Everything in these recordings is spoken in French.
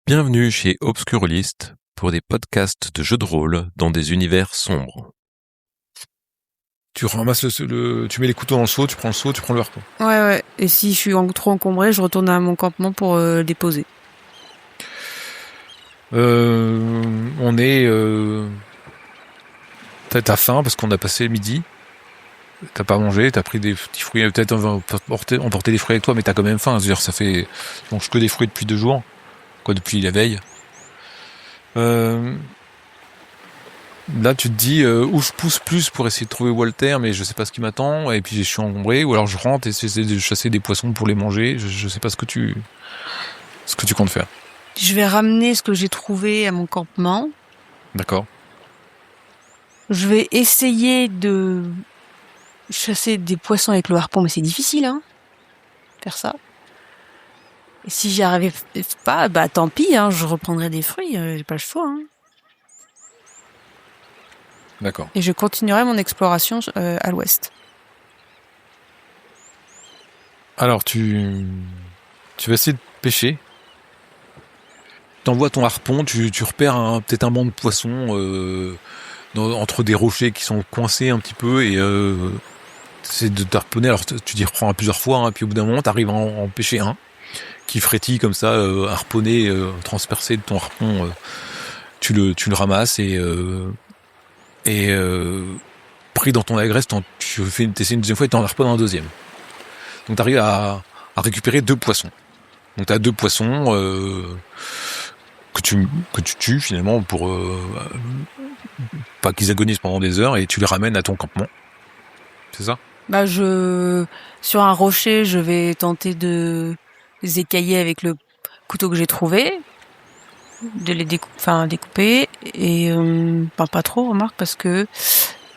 Bienvenue chez Obscurlist pour des podcasts de jeux de rôle dans des univers sombres. Tu ramasses tu mets les couteaux dans le seau, tu prends le harpon. Ouais. Et si je suis trop encombré, je retourne à mon campement pour déposer. On est... T'as faim parce qu'on a passé midi. T'as pas mangé, t'as pris des petits fruits. Peut-être on va emporter des fruits avec toi, mais t'as quand même faim. C'est-à-dire, ça fait... Je mange que des fruits depuis 2 jours. Depuis la veille. Là, tu te dis où je pousse plus pour essayer de trouver Walter, mais je sais pas ce qui m'attend, et puis je suis encombré, ou alors je rentre et j'essaie de chasser des poissons pour les manger. Je sais pas ce que tu comptes faire. Je vais ramener ce que j'ai trouvé à mon campement. D'accord. Je vais essayer de chasser des poissons avec le harpon, mais c'est difficile, faire ça. Et si j'y arrive pas, bah tant pis, je reprendrai des fruits, j'ai pas le choix. D'accord. Et je continuerai mon exploration à l'ouest. Alors, tu vas essayer de pêcher. T'envoies ton harpon, tu repères peut-être un banc de poissons entre des rochers qui sont coincés un petit peu, et c'est de t'harponner. Alors, tu t'y reprends plusieurs fois, puis au bout d'un moment, t'arrives à en pêcher un qui frétille comme ça, harponné, transpercé de ton harpon. Tu le ramasses et pris dans ton agresse, t'essaies une deuxième fois et t'en harponnes un deuxième. Donc t'arrives à récupérer 2 poissons. Donc t'as 2 poissons que tu tues finalement pour pas qu'ils agonisent pendant des heures, et tu les ramènes à ton campement. C'est ça ? Bah sur un rocher, je vais tenter de les écailler avec le couteau que j'ai trouvé, de les découper, et pas trop, remarque, parce que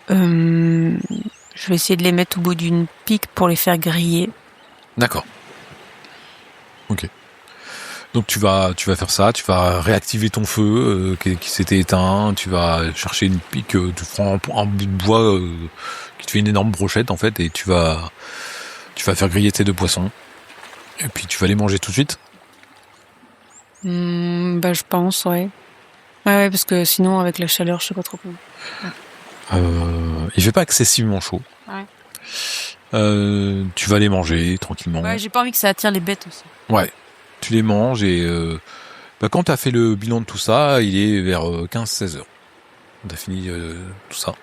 je vais essayer de les mettre au bout d'une pique pour les faire griller. D'accord. Ok. Donc tu vas faire ça, tu vas réactiver ton feu qui s'était éteint, tu vas chercher une pique, tu prends un bout de bois qui te fait une énorme brochette en fait, et tu vas faire griller tes 2 poissons, et puis tu vas les manger tout de suite. Je pense, ouais. Ouais, parce que sinon avec la chaleur, je sais pas trop comment. Il fait pas excessivement chaud. Ouais. Tu vas les manger tranquillement. Ouais, j'ai pas envie que ça attire les bêtes aussi. Ouais. Tu les manges, et quand t'as fait le bilan de tout ça, il est vers 15-16 heures. T'as fini tout ça.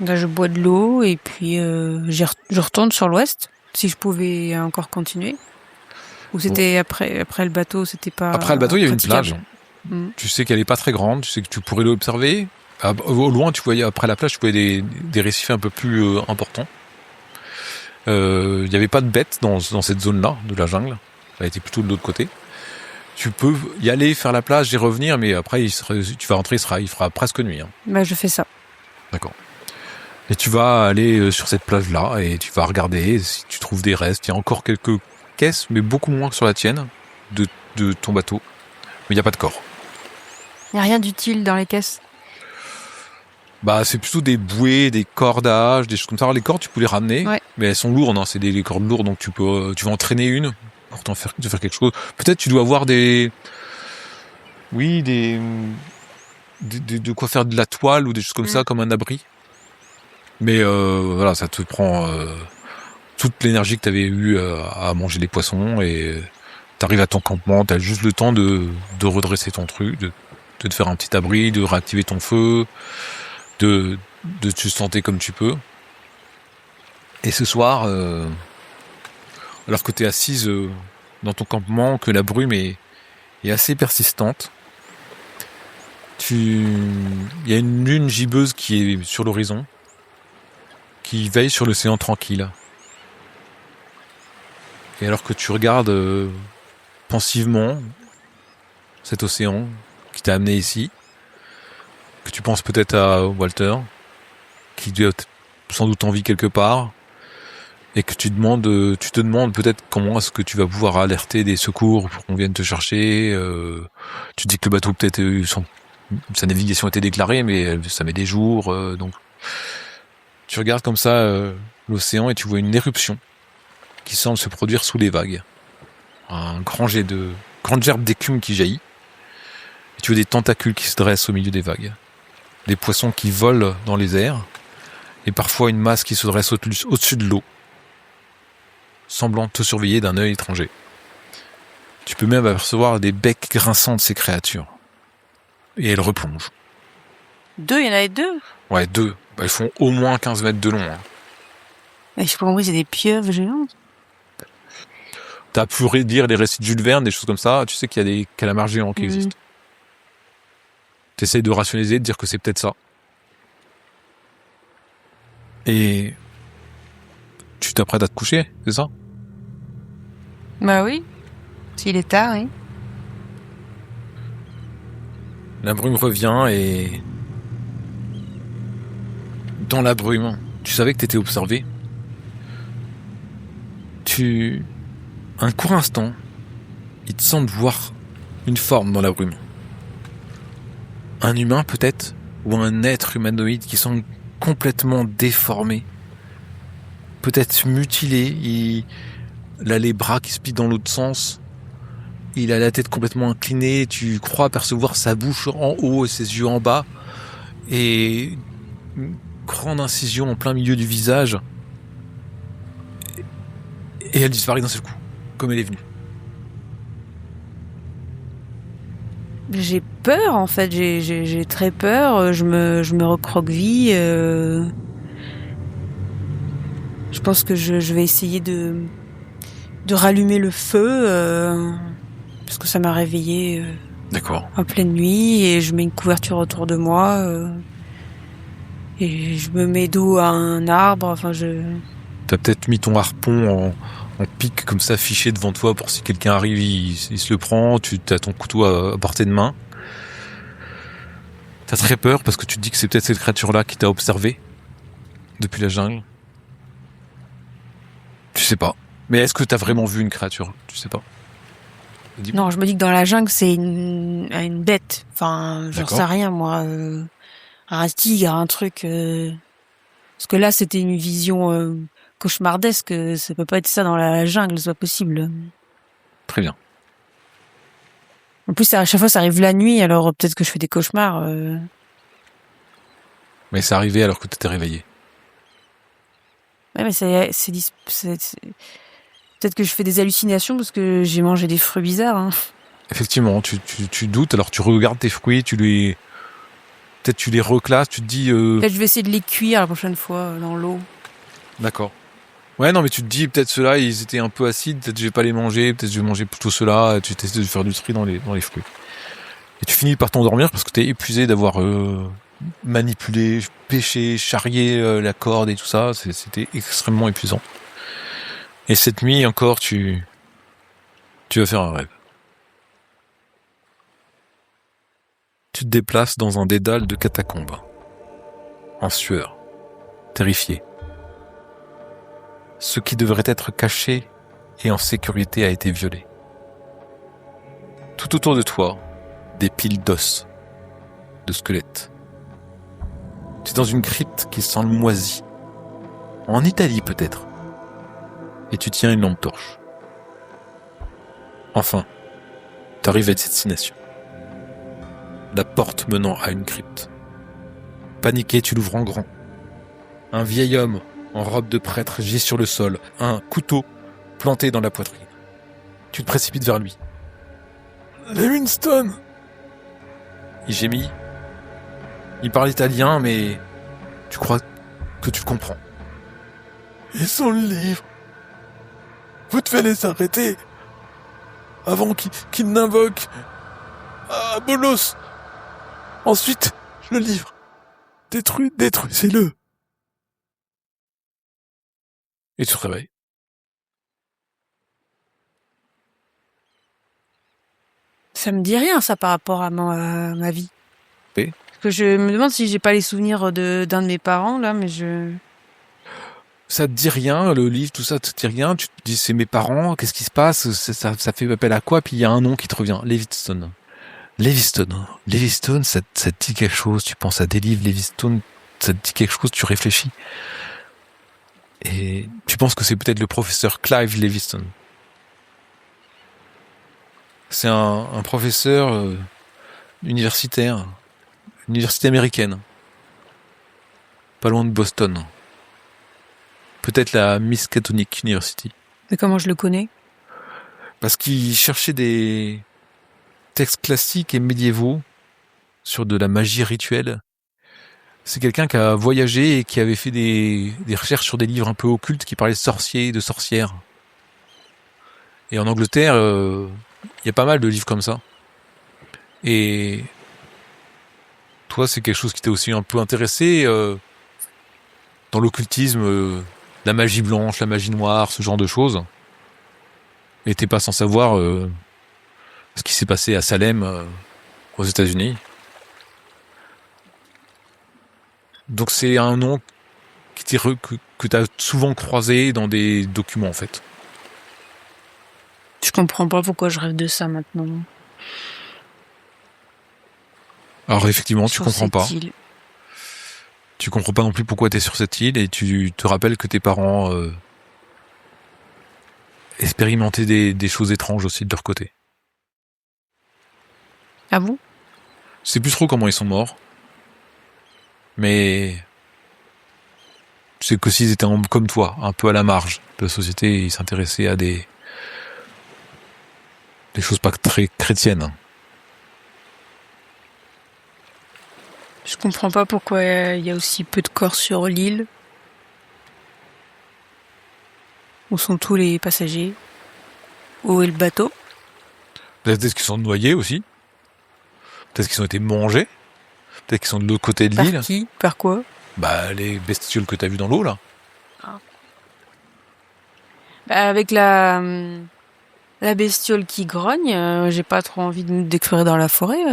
Là, je bois de l'eau et puis je retourne sur l'ouest, si je pouvais encore continuer. Ou c'était après le bateau, c'était pas. Après le bateau, il y a une plage. Mm. Tu sais qu'elle est pas très grande, tu sais que tu pourrais l'observer. Au loin, tu voyais, après la plage, tu voyais des récifs un peu plus importants. Il y avait pas de bêtes dans cette zone-là de la jungle. Ça a été plutôt de l'autre côté. Tu peux y aller, faire la plage et revenir, mais après tu vas rentrer, il fera presque nuit. Je fais ça. D'accord. Et tu vas aller sur cette plage-là et tu vas regarder si tu trouves des restes. Il y a encore quelques caisses, mais beaucoup moins que sur la tienne, de ton bateau. Mais il n'y a pas de corps. Il n'y a rien d'utile dans les caisses. C'est plutôt des bouées, des cordages, des choses comme ça. Alors, les cordes, tu peux les ramener, ouais. Mais elles sont lourdes, c'est des cordes lourdes, donc tu vas entraîner une pour de faire quelque chose. Peut-être tu dois avoir de quoi faire de la toile ou des choses comme ça, comme un abri. Mais voilà, ça te prend toute l'énergie que tu avais eue à manger les poissons, et t'arrives à ton campement, t'as juste le temps de redresser ton truc, de te faire un petit abri, de réactiver ton feu, de te senter comme tu peux. Et ce soir, alors que tu es assise dans ton campement, que la brume est assez persistante, il y a une lune gibbeuse qui est sur l'horizon, qui veille sur l'océan tranquille. Et alors que tu regardes pensivement cet océan qui t'a amené ici, que tu penses peut-être à Walter, qui doit sans doute en vie quelque part, et que tu te demandes peut-être comment est-ce que tu vas pouvoir alerter des secours pour qu'on vienne te chercher. Tu dis que le bateau, peut-être, sa navigation a été déclarée, mais ça met des jours. Donc, tu regardes comme ça l'océan, et tu vois une éruption qui semble se produire sous les vagues. Un grande gerbe d'écume qui jaillit. Tu vois des tentacules qui se dressent au milieu des vagues. Des poissons qui volent dans les airs. Et parfois une masse qui se dresse au-dessus de l'eau, semblant te surveiller d'un œil étranger. Tu peux même apercevoir des becs grinçants de ces créatures. Et elles replongent. 2, il y en avait 2. Ouais, 2. Elles font au moins 15 mètres de long. Hein. Je sais pas compris, c'est des pieuvres géantes. T'as pu lire les récits de Jules Verne, des choses comme ça. Tu sais qu'il y a des calamars géants qui existent. T'essayes de rationaliser, de dire que c'est peut-être ça. Et tu t'apprêtes à te coucher, c'est ça? Bah oui. S'il est tard, oui. La brume revient et... Dans la brume, tu savais que t'étais observé. Un court instant, il te semble voir une forme dans la brume. Un humain peut-être, ou un être humanoïde qui semble complètement déformé, peut-être mutilé. Il a les bras qui se plient dans l'autre sens, il a la tête complètement inclinée, tu crois apercevoir sa bouche en haut et ses yeux en bas, et une grande incision en plein milieu du visage, et elle disparaît d'un seul coup, comme elle est venue. J'ai peur, en fait. J'ai très peur. Je me recroqueville. Je pense que je vais essayer de rallumer le feu, parce que ça m'a réveillée D'accord. en pleine nuit, et je mets une couverture autour de moi, et je me mets dos à un arbre. Enfin, T'as peut-être mis ton harpon en pique comme ça, fiché devant toi, pour si quelqu'un arrive, il se le prend. Tu as ton couteau à portée de main. T'as très peur parce que tu te dis que c'est peut-être cette créature-là qui t'a observé depuis la jungle. Tu sais pas. Mais est-ce que t'as vraiment vu une créature? Tu sais pas. Non, je me dis que dans la jungle, c'est une bête. Enfin, j'en sais rien, moi. Un tigre, un truc. Parce que là, c'était une vision cauchemardesque. Ça peut pas être ça dans la jungle, c'est pas possible. Très bien. En plus, à chaque fois, ça arrive la nuit, alors peut-être que je fais des cauchemars. Mais c'est arrivé alors que t'étais réveillé. Ouais, mais peut-être que je fais des hallucinations parce que j'ai mangé des fruits bizarres. Hein. Effectivement, tu doutes, alors tu regardes tes fruits, peut-être tu les reclasses, tu te dis... Peut-être je vais essayer de les cuire la prochaine fois dans l'eau. D'accord. Ouais, non, mais tu te dis, peut-être ceux-là, ils étaient un peu acides, peut-être je vais pas les manger, peut-être je vais manger plutôt ceux-là, tu essaies de faire du tri dans les fruits. Et tu finis par t'endormir parce que t'es épuisé d'avoir manipulé, pêché, charrié la corde et tout ça, c'était extrêmement épuisant. Et cette nuit encore, tu vas faire un rêve. Tu te déplaces dans un dédale de catacombes, en sueur, terrifié. Ce qui devrait être caché et en sécurité a été violé. Tout autour de toi, des piles d'os, de squelettes. Tu es dans une crypte qui sent le moisi. En Italie peut-être. Et tu tiens une lampe torche. Enfin, tu arrives à destination. La porte menant à une crypte. Paniqué, tu l'ouvres en grand. Un vieil homme en robe de prêtre gît sur le sol, un couteau planté dans la poitrine. Tu te précipites vers lui. Livingstone! Il gémit. Il parle italien, mais tu crois que tu le comprends. Ils sont le livre. Vous devez les arrêter avant qu'ils n'invoquent Bolos. Ensuite, le livre. Détruisez-le. Et tu te réveilles. Ça me dit rien, ça, par rapport à ma vie. Et Parce que je me demande si j'ai pas les souvenirs d'un de mes parents, là, mais ça te dit rien, le livre, tout ça te dit rien. Tu te dis, c'est mes parents, qu'est-ce qui se passe? Ça fait appel à quoi? Puis il y a un nom qui te revient, Livingstone. Livingstone, ça te dit quelque chose. Tu penses à des livres, Livingstone, ça te dit quelque chose, tu réfléchis. Et tu penses que c'est peut-être le professeur Clive Livingstone. C'est un professeur universitaire. Université américaine. Pas loin de Boston. Peut-être la Miskatonic University. Mais comment je le connais? Parce qu'il cherchait des textes classiques et médiévaux sur de la magie rituelle. C'est quelqu'un qui a voyagé et qui avait fait des recherches sur des livres un peu occultes qui parlaient de sorciers et de sorcières. Et en Angleterre, il y a pas mal de livres comme ça. Et toi, c'est quelque chose qui t'a aussi un peu intéressé dans l'occultisme, la magie blanche, la magie noire, ce genre de choses. Et t'es pas sans savoir ce qui s'est passé à Salem, aux États-Unis. Donc c'est un nom que t'as souvent croisé dans des documents, en fait. Je comprends pas pourquoi je rêve de ça maintenant. Alors effectivement, tu Sur comprends cette pas. île. Tu comprends pas non plus pourquoi t'es sur cette île et tu te rappelles que tes parents expérimentaient des choses étranges aussi de leur côté. Ah bon? Je sais plus trop comment ils sont morts. Mais je sais que s'ils étaient comme toi, un peu à la marge de la société, ils s'intéressaient à des choses pas très chrétiennes. Je comprends pas pourquoi il y a aussi peu de corps sur l'île. Où sont tous les passagers? Où est le bateau? Peut-être qu'ils sont noyés aussi. Peut-être qu'ils ont été mangés. Peut-être qu'ils sont de l'autre côté de Par l'île. qui? Par quoi? Bah, les bestioles que t'as vues dans l'eau, là. Bah, avec la bestiole qui grogne, j'ai pas trop envie d'explorer dans la forêt.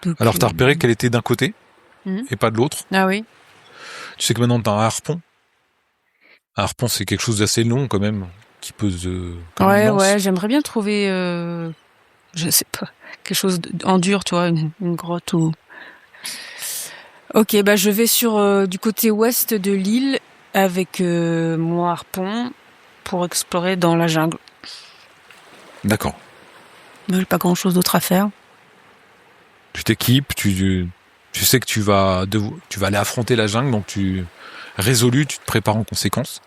Donc, Alors, t'as repéré qu'elle était d'un côté Mhm. et pas de l'autre. Ah oui. Tu sais que maintenant, t'as un harpon. Un harpon, c'est quelque chose d'assez long, quand même, qui peut comme une lance. Ouais, j'aimerais bien trouver, je sais pas, quelque chose en dur, tu vois, une grotte ou... Ok, bah je vais sur du côté ouest de l'île avec mon harpon pour explorer dans la jungle. D'accord. J'ai pas grand chose d'autre à faire. Tu t'équipes, tu sais que tu vas aller affronter la jungle, donc tu te prépares en conséquence.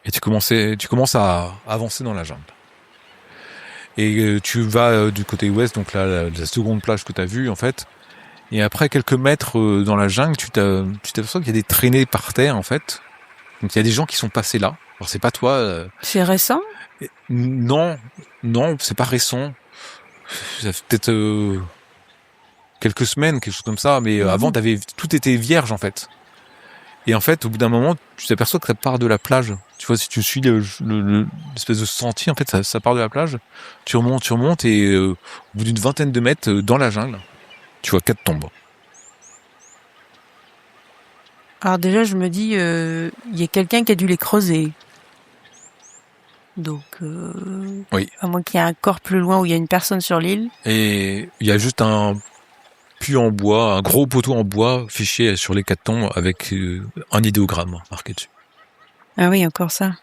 Et tu commences à avancer dans la jungle. Et tu vas du côté ouest, donc là, la seconde plage que tu as vue, en fait. Et après quelques mètres dans la jungle, tu t'aperçois qu'il y a des traînées par terre, en fait. Donc il y a des gens qui sont passés là. Alors c'est pas toi. C'est récent? Non, c'est pas récent. Ça fait peut-être quelques semaines, quelque chose comme ça. Mais avant, tout était vierge, en fait. Et en fait, au bout d'un moment, tu t'aperçois que ça part de la plage. Tu vois, si tu suis l'espèce de sentier, en fait, ça part de la plage. Tu remontes, et au bout d'une vingtaine de mètres, dans la jungle, tu vois 4 tombes. Alors déjà, je me dis, il y a quelqu'un qui a dû les creuser. Donc, Oui. à moins qu'il y ait un corps plus loin où il y a une personne sur l'île. Et il y a juste un puits en bois, un gros poteau en bois fiché sur les 4 tombes avec un idéogramme marqué dessus. Ah oui, encore ça.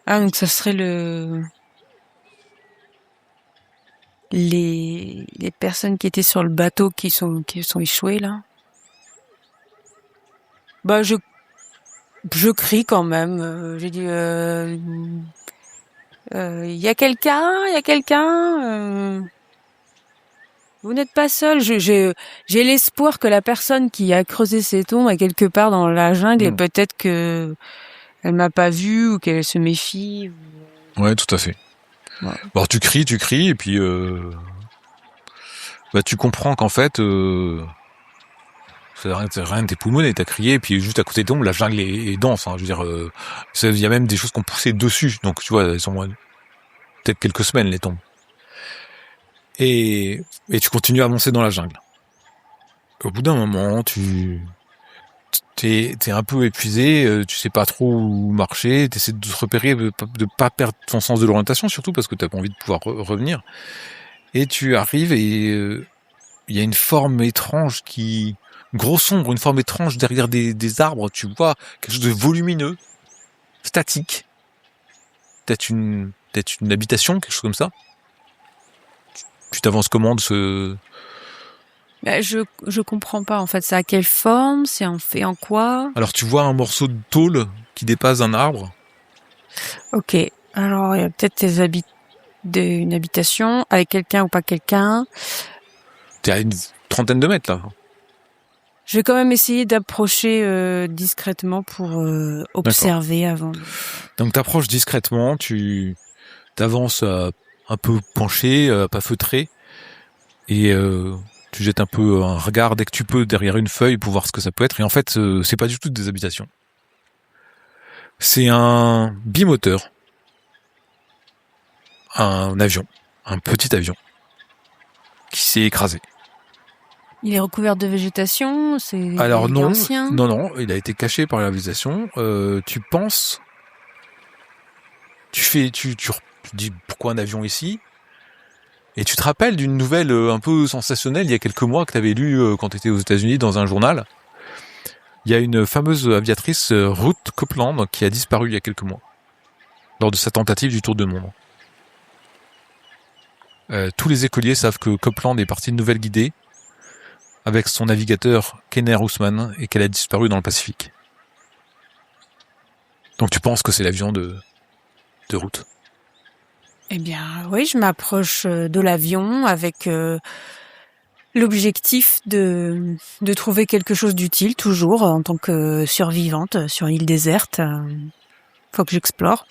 Ah, donc ça serait les personnes qui étaient sur le bateau qui sont échouées, là. Bah, je crie quand même. J'ai dit, y a quelqu'un, vous n'êtes pas seul. J'ai l'espoir que la personne qui a creusé ces tombes est quelque part dans la jungle et peut-être que elle m'a pas vu ou qu'elle se méfie. Ouais, tout à fait. Ouais. Alors tu cries, et puis tu comprends qu'en fait, c'est rien de tes poumons, et t'as crié, et puis juste à côté de tombes, la jungle est dense. Hein, je veux dire, il y a même des choses qu'on poussait dessus, donc tu vois, elles sont peut-être quelques semaines les tombes. Et tu continues à avancer dans la jungle. Au bout d'un moment, t'es un peu épuisé, tu sais pas trop où marcher, t'essaies de te repérer, de pas perdre ton sens de l'orientation, surtout parce que t'as pas envie de pouvoir revenir. Et tu arrives et il y a une forme étrange une forme étrange derrière des arbres, tu vois quelque chose de volumineux, statique. Peut-être une peut-être une habitation, quelque chose comme ça. Tu t'avances comment de ce... Bah, je comprends pas en fait. C'est à quelle forme? C'est en fait en quoi? Alors tu vois un morceau de tôle qui dépasse un arbre. Ok. Alors il y a peut-être une habitation avec quelqu'un ou pas quelqu'un. T'es à une trentaine de mètres là. Je vais quand même essayer d'approcher discrètement pour observer avant. Donc t'approches discrètement, tu t'avances un peu penché, pas feutré, et tu jettes un peu un regard dès que tu peux derrière une feuille pour voir ce que ça peut être. Et en fait, c'est pas du tout des habitations. C'est un bimoteur, un avion, un petit avion qui s'est écrasé. Il est recouvert de végétation. Alors il est ancien. non, il a été caché par la végétation. Tu penses, tu dis pourquoi un avion ici? Et tu te rappelles d'une nouvelle un peu sensationnelle il y a quelques mois que tu avais lue quand tu étais aux États-Unis dans un journal. Il y a une fameuse aviatrice, Ruth Copeland, qui a disparu il y a quelques mois lors de sa tentative du tour du monde. Tous les écoliers savent que Copeland est partie de Nouvelle-Guinée avec son navigateur Kenner Ousmane et qu'elle a disparu dans le Pacifique. Donc tu penses que c'est l'avion de Ruth? Eh bien, oui, je m'approche de l'avion avec l'objectif de trouver quelque chose d'utile, toujours, en tant que survivante sur une île déserte. Faut que j'explore.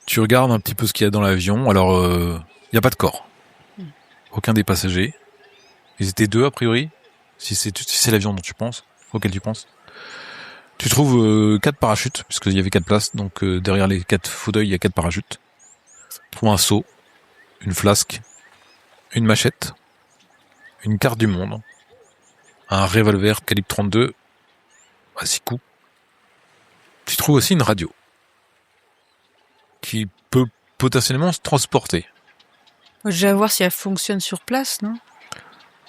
Tu regardes un petit peu ce qu'il y a dans l'avion. Alors, il n'y a pas de corps. Aucun des passagers. Ils étaient 2, a priori, si c'est l'avion dont tu penses, auquel tu penses. Tu trouves 4 parachutes, puisqu'il y avait 4 places, donc derrière les 4 fauteuils, il y a 4 parachutes. Tu trouves un seau, une flasque, une machette, une carte du monde, un revolver calibre 32 à 6 coups. Tu trouves aussi une radio qui peut potentiellement se transporter. Je vais voir si elle fonctionne sur place, non?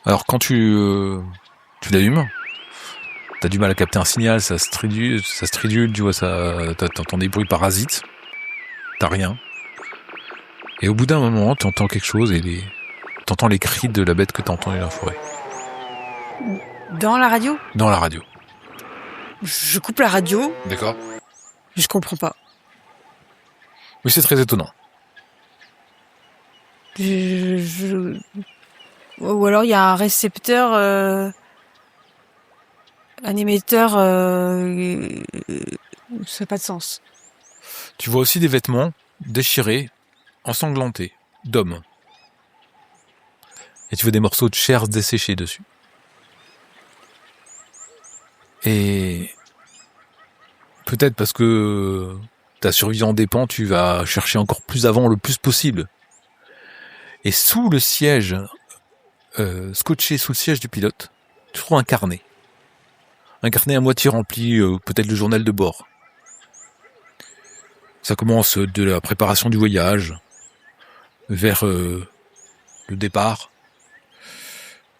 Alors quand tu l'allumes, t'as du mal à capter un signal, ça stridule, tu vois, t'entends des bruits parasites, t'as rien. Et au bout d'un moment, tu entends quelque chose et t'entends les cris de la bête que t'as entendue dans la forêt. Dans la radio? Dans la radio. Je coupe la radio. D'accord. Je comprends pas. Oui, c'est très étonnant. Ou alors il y a un récepteur, un émetteur, ça n'a pas de sens. Tu vois aussi des vêtements déchirés, ensanglantés, d'hommes. Et tu vois des morceaux de chair desséchés dessus. Et peut-être parce que ta survie en dépend, tu vas chercher encore plus avant le plus possible. Et sous le siège, scotché sous le siège du pilote, tu trouves un carnet. Un carnet à moitié rempli, peut-être le journal de bord. Ça commence de la préparation du voyage, vers le départ.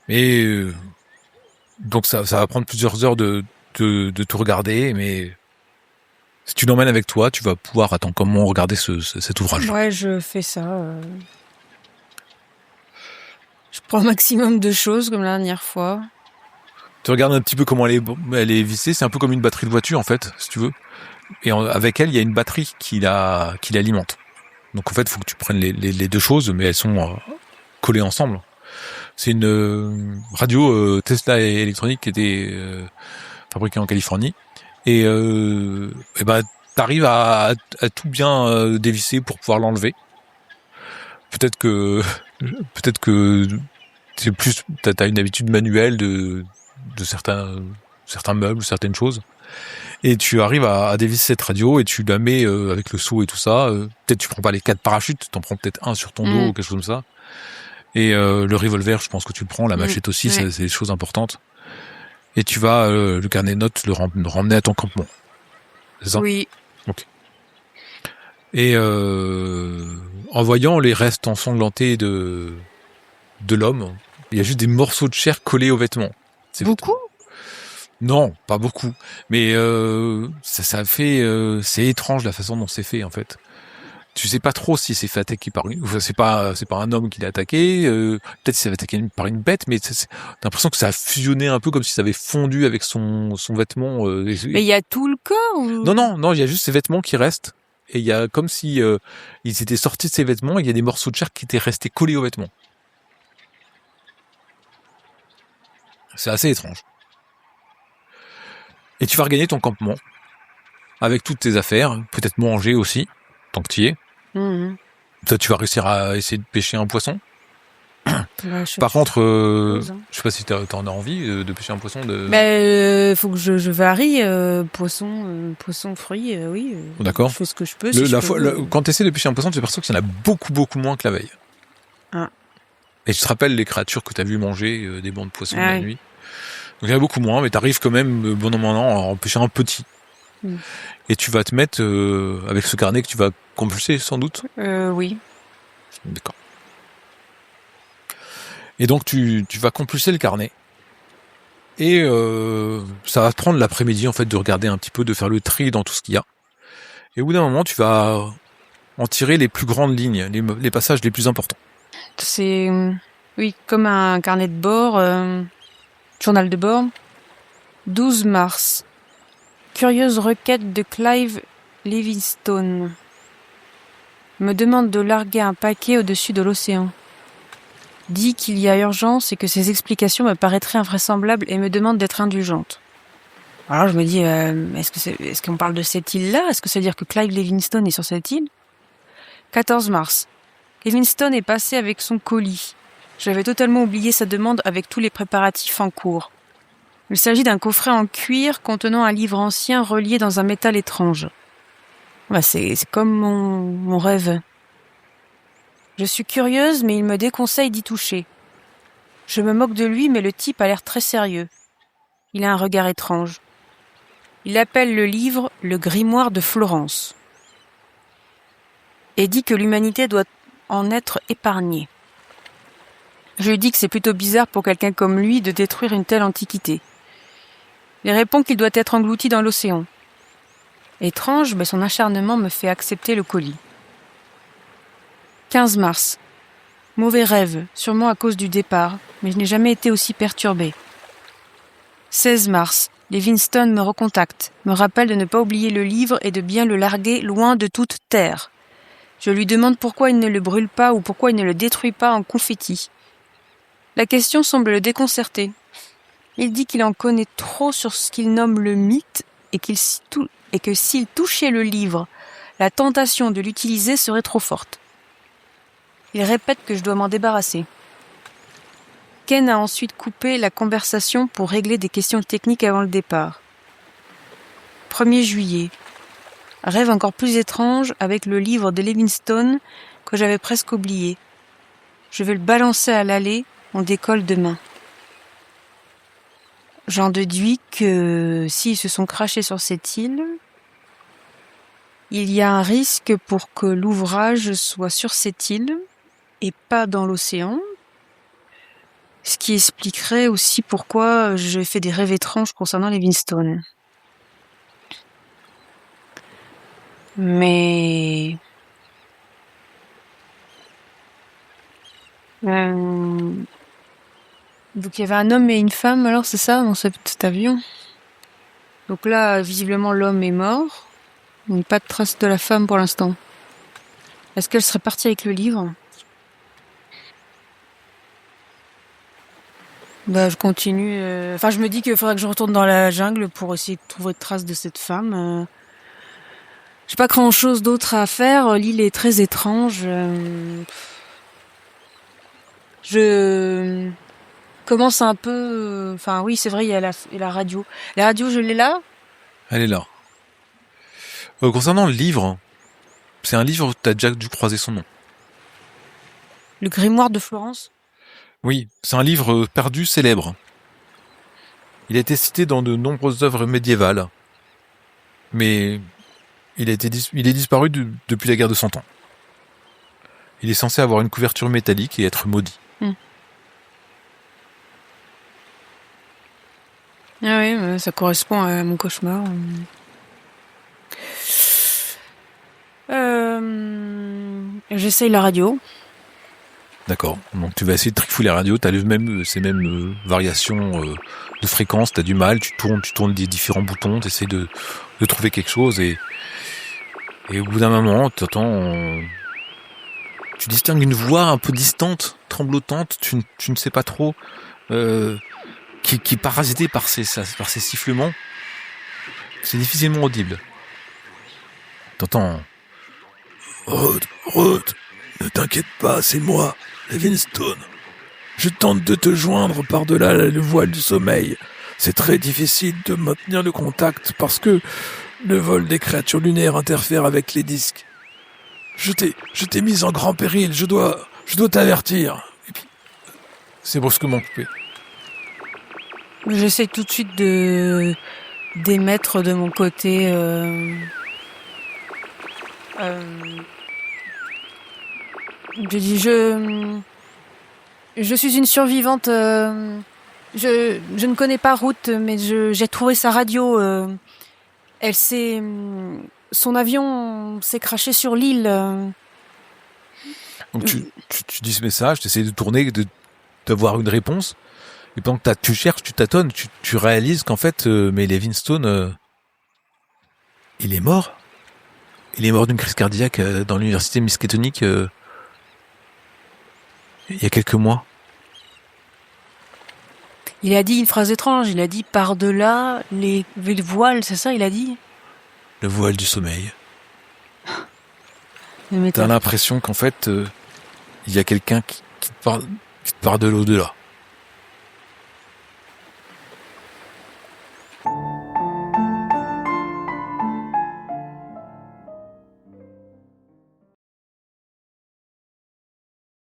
Et donc ça va prendre plusieurs heures de tout regarder, mais si tu l'emmènes avec toi, tu vas pouvoir comment regarder cet ouvrage. Ouais, je fais ça. Je prends un maximum de choses, comme la dernière fois. Tu regardes un petit peu comment elle est vissée, c'est un peu comme une batterie de voiture en fait, si tu veux. Et avec elle, il y a une batterie qui l'alimente. Donc en fait, il faut que tu prennes les deux choses, mais elles sont collées ensemble. C'est une radio Tesla électronique qui était fabriquée en Californie. Et t'arrives à tout bien dévisser pour pouvoir l'enlever. Peut-être que c'est plus, t'as une habitude manuelle de certains meubles, certaines choses. Et tu arrives à dévisser cette radio et tu la mets avec le seau et tout ça. Peut-être tu prends pas les 4 parachutes, t'en prends peut-être un sur ton dos ou quelque chose comme ça. Et le revolver, je pense que tu le prends, la machette aussi, c'est des choses importantes. Et tu vas, le carnet de notes, le ramener à ton campement. C'est ça? Oui. Ok. Et en voyant les restes ensanglantés de l'homme, il y a juste des morceaux de chair collés aux vêtements. C'est beaucoup? Non, pas beaucoup. Mais ça fait, c'est étrange la façon dont c'est fait en fait. Tu sais pas trop si c'est fait attaquer par c'est pas un homme qui l'a attaqué, peut-être qu'il s'est fait attaquer par une bête, mais t'as l'impression que ça a fusionné un peu comme si ça avait fondu avec son vêtement. Mais il y a tout le corps ou... Non, il y a juste ses vêtements qui restent. Et il y a comme si ils étaient sortis de ses vêtements, et il y a des morceaux de chair qui étaient restés collés aux vêtements. C'est assez étrange. Et tu vas regagner ton campement avec toutes tes affaires, peut-être manger aussi, tant que tu y es. Mhm. Toi, tu vas réussir à essayer de pêcher un poisson. Ouais, Par contre, suppose, hein. je sais pas si t'en as envie de pêcher un poisson. Faut que je varie. Poisson, fruits, oui. D'accord. Je fais ce que je peux. Quand tu essaies de pêcher un poisson, tu t'aperçois qu'il y en a beaucoup, beaucoup moins que la veille. Ah. Et tu te rappelles les créatures que tu as vues manger des bancs de poissons la oui. nuit. Donc il y en a beaucoup moins, mais tu arrives quand même, bon an, mal an, à en pêcher un petit. Mm. Et tu vas te mettre avec ce carnet que tu vas compulser, sans doute. Oui. D'accord. Et donc tu vas compulser le carnet. Et ça va te prendre l'après-midi en fait de regarder un petit peu, de faire le tri dans tout ce qu'il y a. Et au bout d'un moment, tu vas en tirer les plus grandes lignes, les passages les plus importants. C'est, oui, comme un carnet de bord, journal de bord. 12 mars. Curieuse requête de Clive Livingstone. Me demande de larguer un paquet au-dessus de l'océan. Dit qu'il y a urgence et que ses explications me paraîtraient invraisemblables et me demande d'être indulgente. Alors je me dis, est-ce qu'on parle de cette île-là ? Est-ce que ça veut dire que Clive Livingstone est sur cette île ? 14 mars. Livingstone est passé avec son colis. J'avais totalement oublié sa demande avec tous les préparatifs en cours. Il s'agit d'un coffret en cuir contenant un livre ancien relié dans un métal étrange. C'est comme mon rêve. Je suis curieuse, mais il me déconseille d'y toucher. Je me moque de lui, mais le type a l'air très sérieux. Il a un regard étrange. Il appelle le livre « Le grimoire de Florence » et dit que l'humanité doit en être épargnée. Je lui dis que c'est plutôt bizarre pour quelqu'un comme lui de détruire une telle antiquité. Il répond qu'il doit être englouti dans l'océan. Étrange, mais son acharnement me fait accepter le colis. 15 mars. Mauvais rêve, sûrement à cause du départ, mais je n'ai jamais été aussi perturbée. 16 mars. Livingstone me recontacte, me rappelle de ne pas oublier le livre et de bien le larguer loin de toute terre. Je lui demande pourquoi il ne le brûle pas ou pourquoi il ne le détruit pas en confetti. La question semble le déconcerter. Il dit qu'il en connaît trop sur ce qu'il nomme le mythe et que s'il touchait le livre, la tentation de l'utiliser serait trop forte. Il répète que je dois m'en débarrasser. Ken a ensuite coupé la conversation pour régler des questions techniques avant le départ. 1er juillet. Rêve encore plus étrange avec le livre de Livingstone que j'avais presque oublié. Je vais le balancer à l'allée, on décolle demain. J'en déduis que s'ils se sont crachés sur cette île, il y a un risque pour que l'ouvrage soit sur cette île et pas dans l'océan, ce qui expliquerait aussi pourquoi j'ai fait des rêves étranges concernant Livingstone. Mais... Donc il y avait un homme et une femme, alors c'est ça, dans cet avion. Donc là, visiblement, l'homme est mort. Il n'y a pas de trace de la femme pour l'instant. Est-ce qu'elle serait partie avec le livre ? Je continue. Je me dis qu'il faudrait que je retourne dans la jungle pour essayer de trouver de traces de cette femme. J'ai pas grand-chose d'autre à faire. L'île est très étrange. Je commence un peu... oui, c'est vrai, il y a la radio. La radio, je l'ai là ? Elle est là. Concernant le livre, c'est un livre où tu as déjà dû croiser son nom. Le grimoire de Florence ? Oui, c'est un livre perdu célèbre. Il a été cité dans de nombreuses œuvres médiévales, mais il est disparu depuis la guerre de 100 ans. Il est censé avoir une couverture métallique et être maudit. Ah oui, ça correspond à mon cauchemar. J'essaye la radio. D'accord. Donc tu vas essayer de trifouiller la radio, tu as ces mêmes variations de fréquence, tu as du mal, tu tournes des différents boutons, tu essaies de trouver quelque chose et au bout d'un moment, tu distingues une voix un peu distante, tremblotante, tu ne sais pas trop, qui est parasitée par ces sifflements. C'est difficilement audible. T'entends Ruth, ne t'inquiète pas, c'est moi, Livingstone. Je tente de te joindre par-delà le voile du sommeil. C'est très difficile de maintenir le contact parce que le vol des créatures lunaires interfère avec les disques. Je t'ai mis en grand péril, je dois t'avertir. Et puis, c'est brusquement coupé. J'essaie tout de suite d'émettre de mon côté. Je dis je suis une survivante. Je ne connais pas Ruth, mais j'ai trouvé sa radio. Son avion s'est crashé sur l'île. Donc tu dis ce message, tu essaies de tourner, d'avoir une réponse. Et pendant que tu cherches, tu tâtonnes, tu réalises qu'en fait, mais Livingstone, il est mort. Il est mort d'une crise cardiaque dans l'université Miskatonic il y a quelques mois. Il a dit une phrase étrange. Il a dit par-delà les voiles, c'est ça, il a dit? Le voile du sommeil. T'as l'impression qu'en fait, il y a quelqu'un qui te parle de l'au-delà.